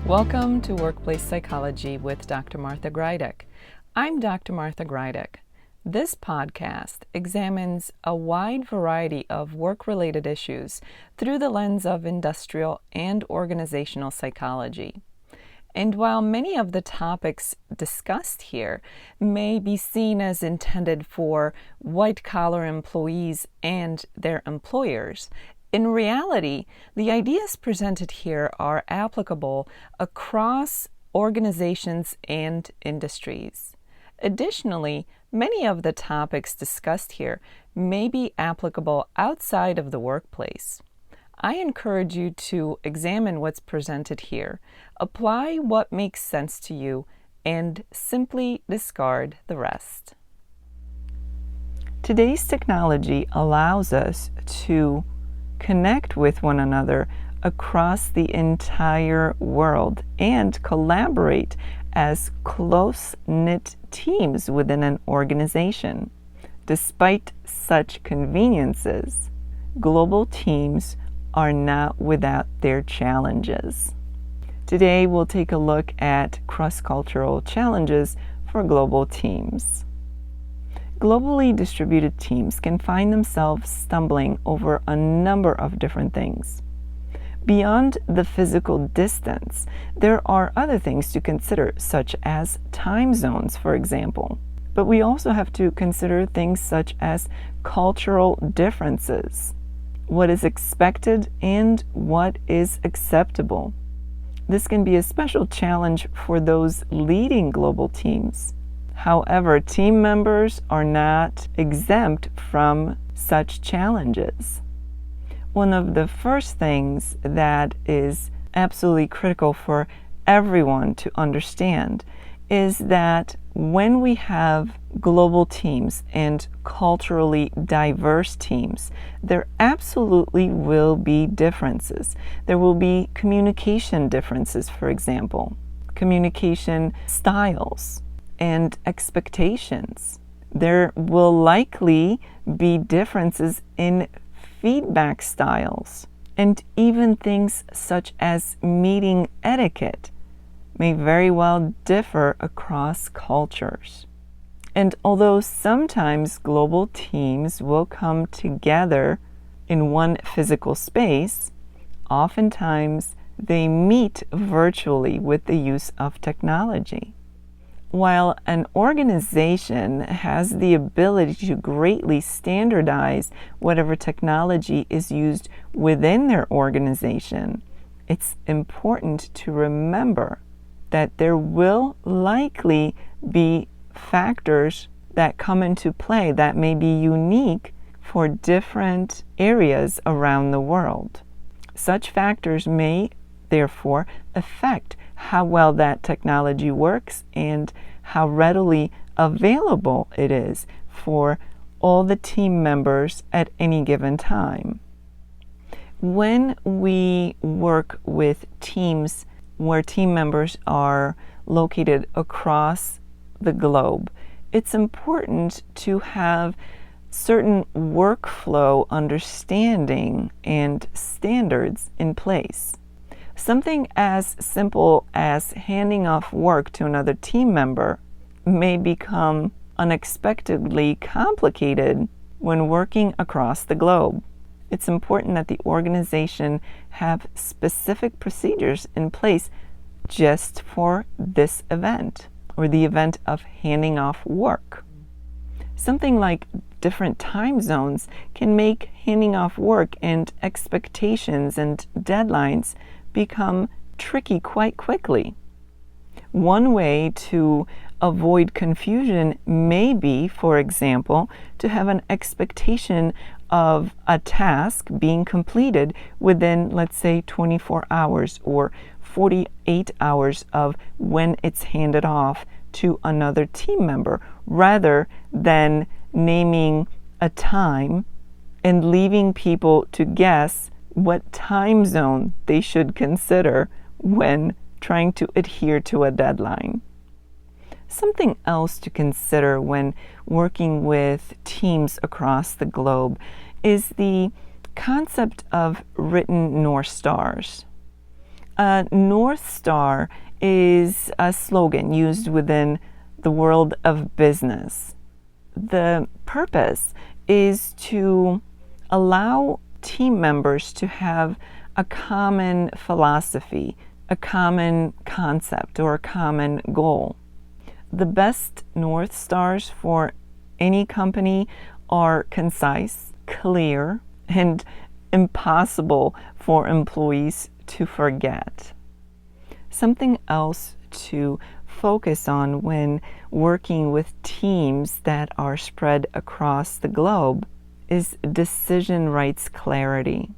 Welcome to Workplace Psychology with Dr. Martha Grajdek. I'm Dr. Martha Grajdek. This podcast examines a wide variety of work-related issues through the lens of industrial and organizational psychology. And while many of the topics discussed here may be seen as intended for white-collar employees and their employers, in reality, the ideas presented here are applicable across organizations and industries. Additionally, many of the topics discussed here may be applicable outside of the workplace. I encourage you to examine what's presented here, apply what makes sense to you, and simply discard the rest. Today's technology allows us to connect with one another across the entire world and collaborate as close-knit teams within an organization. Despite such conveniences, global teams are not without their challenges. Today we'll take a look at cross-cultural challenges for global teams. Globally distributed teams can find themselves stumbling over a number of different things. Beyond the physical distance, there are other things to consider, such as time zones, for example. But we also have to consider things such as cultural differences, what is expected and what is acceptable. This can be a special challenge for those leading global teams. However, team members are not exempt from such challenges. One of the first things that is absolutely critical for everyone to understand is that when we have global teams and culturally diverse teams, there absolutely will be differences. There will be communication differences, for example, communication styles and expectations. There will likely be differences in feedback styles, and even things such as meeting etiquette may very well differ across cultures. And although sometimes global teams will come together in one physical space, oftentimes they meet virtually with the use of technology. While an organization has the ability to greatly standardize whatever technology is used within their organization, it's important to remember that there will likely be factors that come into play that may be unique for different areas around the world. Such factors may, therefore, affect how well that technology works and how readily available it is for all the team members at any given time. When we work with teams where team members are located across the globe, it's important to have certain workflow understanding and standards in place. Something as simple as handing off work to another team member may become unexpectedly complicated when working across the globe. It's important that the organization have specific procedures in place just for this event, or the event of handing off work. Something like different time zones can make handing off work and expectations and deadlines become tricky quite quickly. One way to avoid confusion may be, for example, to have an expectation of a task being completed within, let's say, 24 hours or 48 hours of when it's handed off to another team member, rather than naming a time and leaving people to guess what time zone they should consider when trying to adhere to a deadline. Something else to consider when working with teams across the globe is the concept of written North Stars. A North Star is a slogan used within the world of business. The purpose is to allow team members to have a common philosophy, a common concept, or a common goal. The best North Stars for any company are concise, clear, and impossible for employees to forget. Something else to focus on when working with teams that are spread across the globe is decision rights clarity.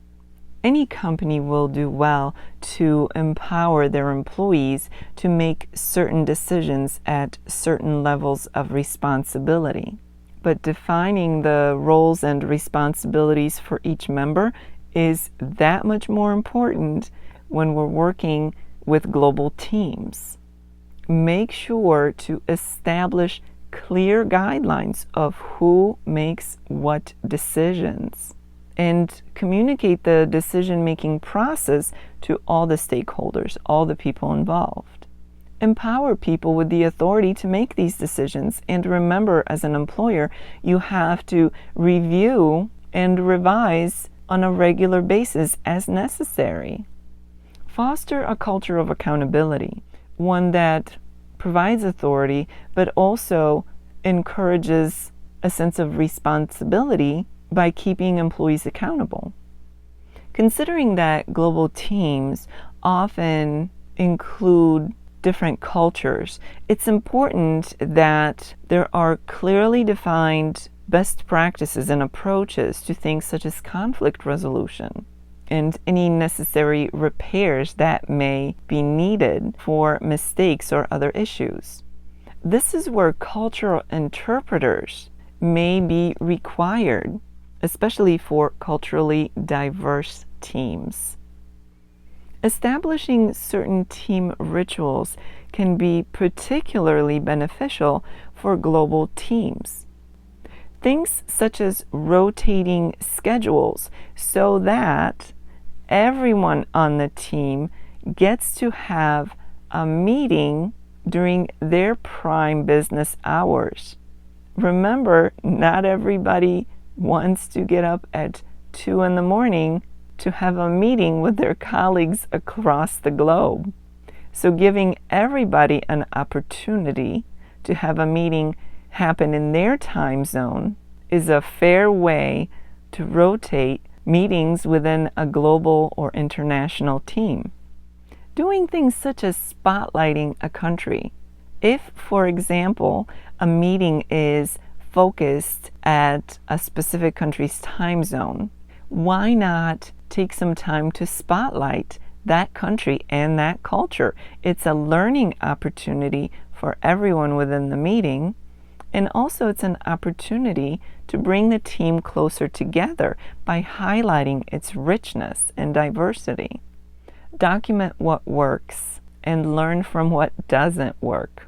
Any company will do well to empower their employees to make certain decisions at certain levels of responsibility. But defining the roles and responsibilities for each member is that much more important when we're working with global teams. Make sure to establish clear guidelines of who makes what decisions and communicate the decision-making process to all the stakeholders, all the people involved. Empower people with the authority to make these decisions, and remember, as an employer, you have to review and revise on a regular basis as necessary. Foster a culture of accountability, one that provides authority but also encourages a sense of responsibility by keeping employees accountable. Considering that global teams often include different cultures, it's important that there are clearly defined best practices and approaches to things such as conflict resolution and any necessary repairs that may be needed for mistakes or other issues. This is where cultural interpreters may be required, especially for culturally diverse teams. Establishing certain team rituals can be particularly beneficial for global teams. Things such as rotating schedules so that everyone on the team gets to have a meeting during their prime business hours. Remember, not everybody wants to get up at 2 in the morning to have a meeting with their colleagues across the globe. So giving everybody an opportunity to have a meeting happen in their time zone is a fair way to rotate meetings within a global or international team. Doing things such as spotlighting a country. If, for example, a meeting is focused at a specific country's time zone, why not take some time to spotlight that country and that culture? It's a learning opportunity for everyone within the meeting, and also it's an opportunity to bring the team closer together by highlighting its richness and diversity. Document what works and learn from what doesn't work.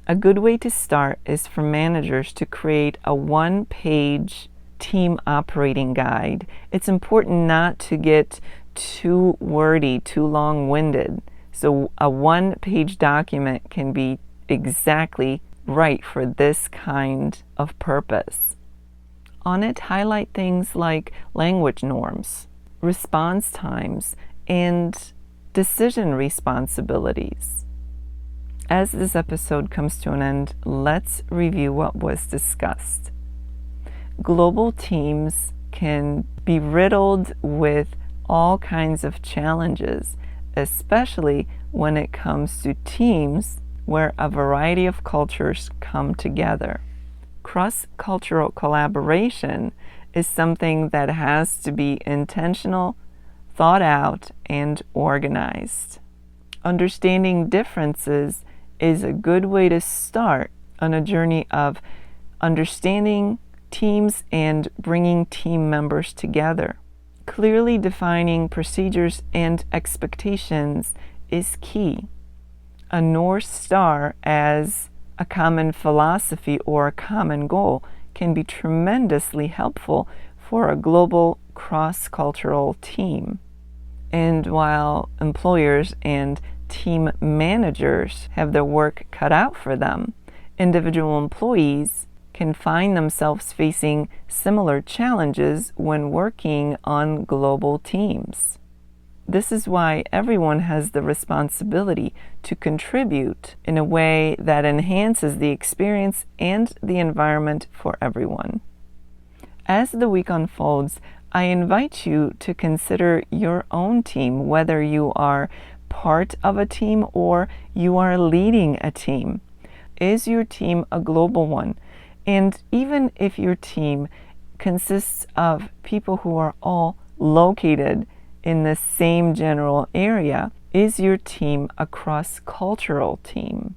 A good way to start is for managers to create a one-page team operating guide. It's important not to get too wordy, too long-winded. So a one-page document can be exactly right for this kind of purpose. On it, highlight things like language norms, response times, and decision responsibilities. As this episode comes to an end, let's review what was discussed. Global teams can be riddled with all kinds of challenges, especially when it comes to teams where a variety of cultures come together. Cross-cultural collaboration is something that has to be intentional, thought out, and organized. Understanding differences is a good way to start on a journey of understanding teams and bringing team members together. Clearly defining procedures and expectations is key. A North Star as a common philosophy or a common goal can be tremendously helpful for a global cross-cultural team. And while employers and team managers have their work cut out for them, individual employees can find themselves facing similar challenges when working on global teams. This is why everyone has the responsibility to contribute in a way that enhances the experience and the environment for everyone. As the week unfolds, I invite you to consider your own team, whether you are part of a team or you are leading a team. Is your team a global one? And even if your team consists of people who are all located in the same general area, is your team a cross-cultural team?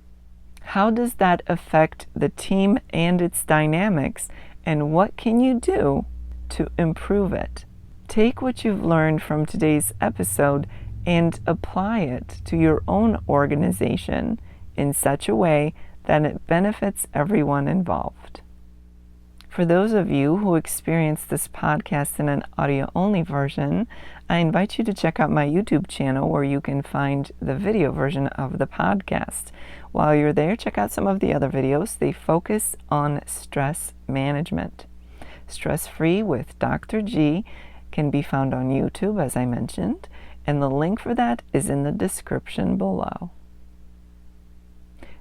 How does that affect the team and its dynamics, and what can you do to improve it? Take what you've learned from today's episode and apply it to your own organization in such a way that it benefits everyone involved. For those of you who experience this podcast in an audio-only version, I invite you to check out my YouTube channel where you can find the video version of the podcast. While you're there, check out some of the other videos. They focus on stress management. Stress Free with Dr. G can be found on YouTube, as I mentioned, and the link for that is in the description below.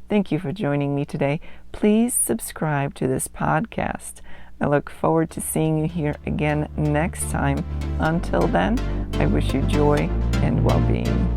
Thank you for joining me today. Please subscribe to this podcast. I look forward to seeing you here again next time. Until then, I wish you joy and well-being.